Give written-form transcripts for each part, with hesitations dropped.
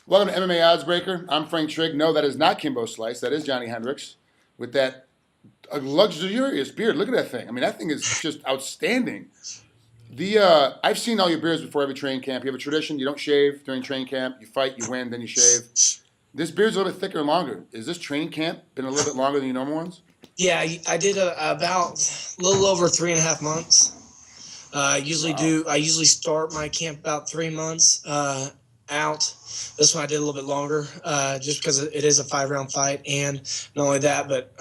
Welcome to MMA Oddsbreaker. I'm Frank Trigg. No, that is not Kimbo Slice. That is Johny Hendricks with that luxurious beard. Look at that thing. I mean, that thing is just outstanding. I've seen all your beards before every training camp. You have a tradition. You don't shave during training camp. You fight, you win, then you shave. This beard's a little bit thicker and longer. Is this training camp been a little bit longer than your normal ones? Yeah, I did about a little over 3.5 months. I usually start my camp about 3 months out. This one I did a little bit longer, just because it is a 5-round fight, and not only that, but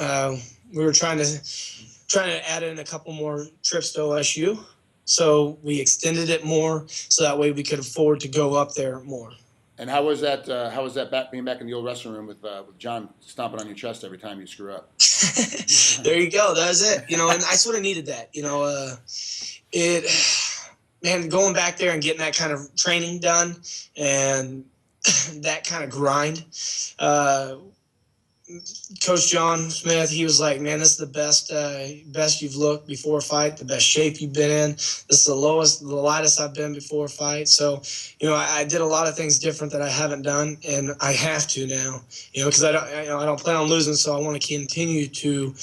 we were trying to add in a couple more trips to OSU, so we extended it more, so that way we could afford to go up there more. And how was that? Being back in the old wrestling room with John stomping on your chest every time you screw up? There you go. That was it. And I sort of needed that. Going back there and getting that kind of training done and that kind of grind. Coach John Smith, he was like, man, this is the best you've looked before a fight, the best shape you've been in. This is the lightest I've been before a fight. So, I did a lot of things different that I haven't done, and I have to now, because I don't plan on losing, so I want to continue to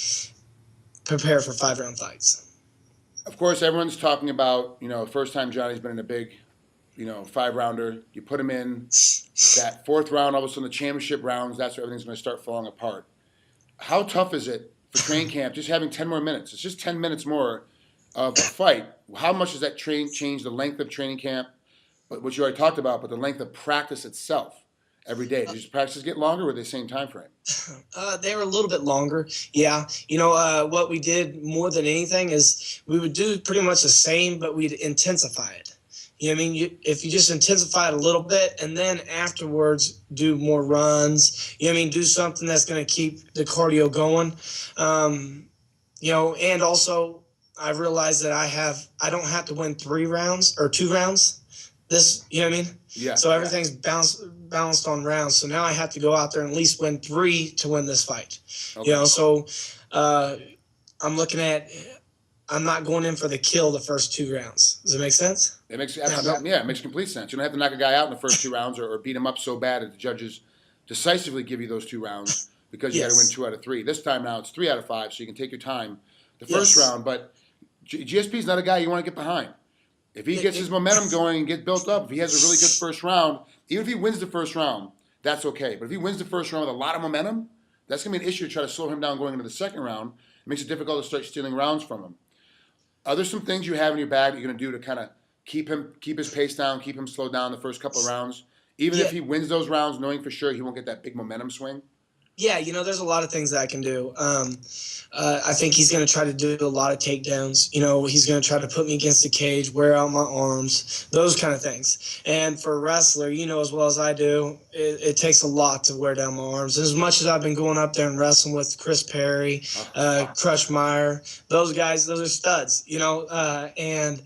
prepare for 5-round fights. Of course, everyone's talking about, first time Johnny's been in a big, 5-rounder. You put him in that 4th round, all of a sudden the championship rounds, that's where everything's going to start falling apart. How tough is it for training camp just having 10 more minutes? It's just 10 minutes more of a fight. How much does that change the length of training camp, but what you already talked about, but the length of practice itself every day? Does your practices get longer or are they the same time frame? They were a little bit longer, yeah. What we did more than anything is we would do pretty much the same, but we'd intensify it. If you just intensify it a little bit and then afterwards do more runs, do something that's going to keep the cardio going. And also I realized that I don't have to win 3 rounds or 2 rounds. Yeah. So everything's balanced on rounds. So now I have to go out there and at least win 3 to win this fight. Okay. So I'm looking at, I'm not going in for the kill the first 2 rounds. Does it make sense? It makes it makes complete sense. You don't have to knock a guy out in the first 2 rounds or beat him up so bad that the judges decisively give you those 2 rounds because you got to win 2 out of 3. This time now it's 3 out of 5, so you can take your time the first round. But GSP is not a guy you want to get behind. If he gets his momentum going and gets built up, if he has a really good first round, even if he wins the first round, that's okay. But if he wins the first round with a lot of momentum, that's going to be an issue to try to slow him down going into the second round. It makes it difficult to start stealing rounds from him. Are there some things you have in your bag that you're going to do to kind of keep his pace down, keep him slowed down the first couple of rounds, even if he wins those rounds, knowing for sure he won't get that big momentum swing? Yeah, there's a lot of things that I can do. I think he's going to try to do a lot of takedowns. He's going to try to put me against the cage, wear out my arms, those kind of things. And for a wrestler, as well as I do, it takes a lot to wear down my arms. As much as I've been going up there and wrestling with Chris Perry, Crushmeyer, those guys, those are studs, and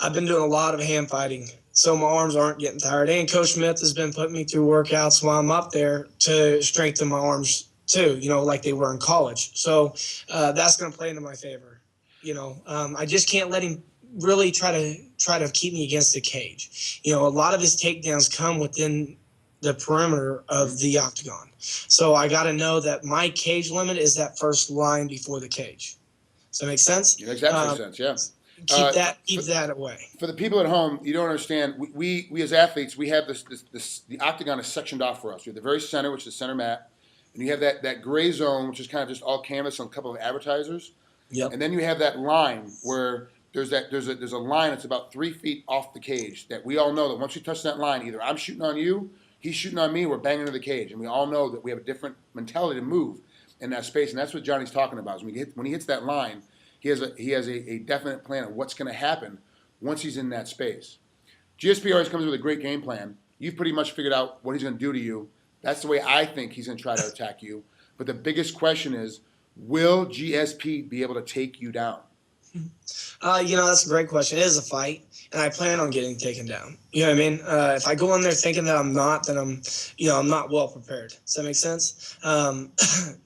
I've been doing a lot of hand fighting, so my arms aren't getting tired. And Coach Smith has been putting me through workouts while I'm up there to strengthen my arms too, like they were in college. So that's going to play into my favor. I just can't let him really try to keep me against the cage. A lot of his takedowns come within the perimeter of the octagon. So I got to know that my cage limit is that first line before the cage. Does that make sense? It makes absolute sense, yeah. Keep that away. For the people at home, you don't understand. We as athletes, we have the octagon is sectioned off for us. We have the very center, which is the center mat, and you have that gray zone, which is kind of just all canvas on a couple of advertisers. Yep. And then you have that line where there's a line that's about 3 feet off the cage that we all know that once you touch that line, either I'm shooting on you, he's shooting on me, we're banging into the cage, and we all know that we have a different mentality to move in that space, and that's what Johnny's talking about. Is when he hits that line. He has a definite plan of what's going to happen once he's in that space. GSP always comes with a great game plan. You've pretty much figured out what he's going to do to you. That's the way I think he's going to try to attack you. But the biggest question is, will GSP be able to take you down? That's a great question. It is a fight, and I plan on getting taken down. You know what I mean? If I go in there thinking that I'm not, then I'm not well prepared. Does that make sense?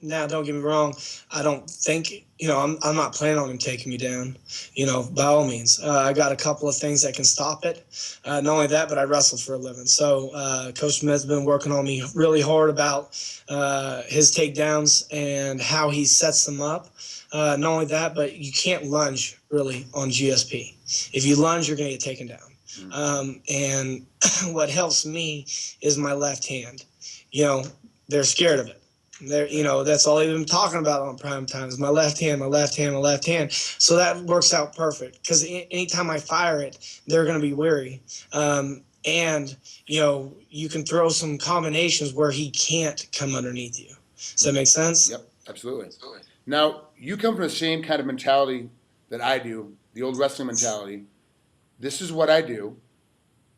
Now, don't get me wrong. I don't think, I'm not planning on him taking me down, by all means. I got a couple of things that can stop it. Not only that, but I wrestle for a living. So Coach Smith's been working on me really hard about his takedowns and how he sets them up. Not only that, but you can't lunge really on GSP. If you lunge, you're going to get taken down. And what helps me is my left hand. They're scared of it. That's all they've been talking about on prime time is my left hand, my left hand, my left hand. So that works out perfect because anytime I fire it, they're going to be wary. And you can throw some combinations where he can't come underneath you. Does that make sense? Yep, absolutely. Now, you come from the same kind of mentality that I do, the old wrestling mentality. This is what I do.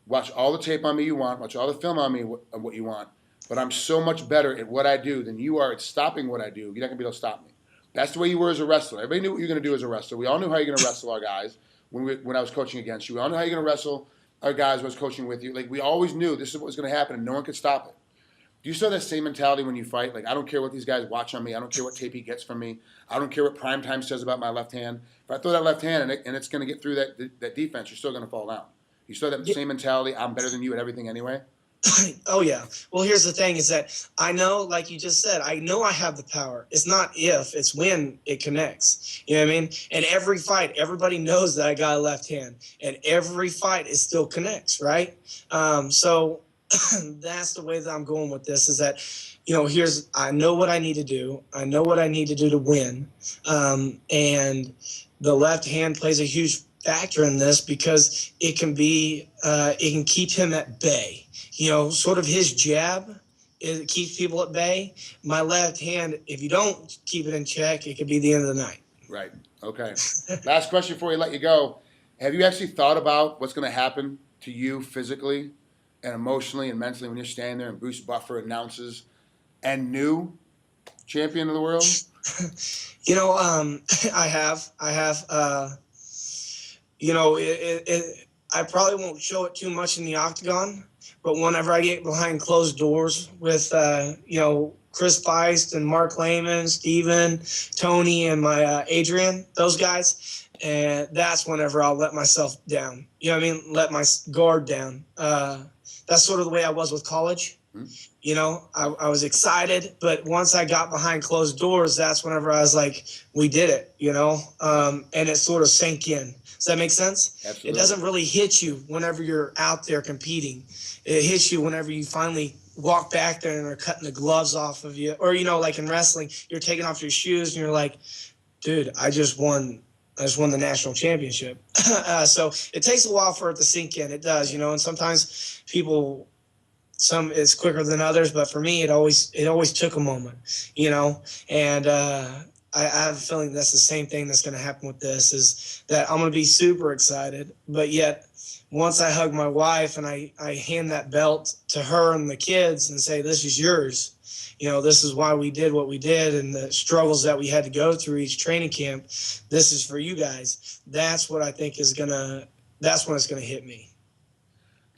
Watch all the tape on me you want. Watch all the film on me what you want. But I'm so much better at what I do than you are at stopping what I do. You're not going to be able to stop me. That's the way you were as a wrestler. Everybody knew what you were going to do as a wrestler. We all knew how you're going to wrestle our guys when I was coaching against you. We all knew how you're going to wrestle our guys when I was coaching with you. Like, we always knew this is what was going to happen, and no one could stop it. Do you still have that same mentality when you fight? Like, I don't care what these guys watch on me. I don't care what tape he gets from me. I don't care what primetime says about my left hand. If I throw that left hand and it's going to get through that defense, you're still going to fall down. You still have that same mentality. I'm better than you at everything anyway. Oh, yeah. Well, here's the thing is that I know, like you just said, I know I have the power. It's not if, it's when it connects. You know what I mean? And every fight, everybody knows that I got a left hand. And every fight, it still connects, right? So that's the way that I'm going with this is that, I know what I need to do. I know what I need to do to win. And the left hand plays a huge factor in this because it can keep him at bay. Sort of his jab, it keeps people at bay. My left hand, if you don't keep it in check, it could be the end of the night. Right. Okay. Last question before we let you go. Have you actually thought about what's going to happen to you physically and emotionally and mentally when you're standing there and Bruce Buffer announces and new champion of the world? I have. I probably won't show it too much in the octagon, but whenever I get behind closed doors with, Chris Feist and Mark Lehman, Steven, Tony, and my Adrian, those guys, and that's whenever I'll let myself down. Let my guard down. That's sort of the way I was with college. I was excited, but once I got behind closed doors, that's whenever I was like, we did it, and it sort of sank in. Does that make sense? Absolutely. It doesn't really hit you whenever you're out there competing. It hits you whenever you finally walk back there and they're cutting the gloves off of you. Or, like in wrestling, you're taking off your shoes and you're like, dude, I just won the national championship. So it takes a while for it to sink in. It does, and sometimes people – some it's quicker than others, but for me, it always took a moment, and I have a feeling that's the same thing that's going to happen with this is that I'm going to be super excited, but yet once I hug my wife and I hand that belt to her and the kids and say, this is yours, this is why we did what we did and the struggles that we had to go through each training camp, this is for you guys. That's what I think that's when it's going to hit me.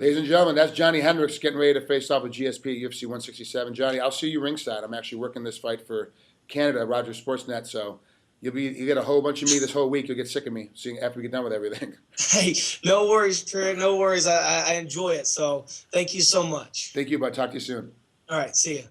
Ladies and gentlemen, that's Johny Hendricks getting ready to face off with GSP at UFC 167. Johnny, I'll see you ringside. I'm actually working this fight for Canada, Rogers Sportsnet, so you get a whole bunch of me this whole week. You'll get sick of me after we get done with everything. Hey, no worries, Trigg. No worries. I enjoy it, so thank you so much. Thank you, bud. Talk to you soon. All right, see ya.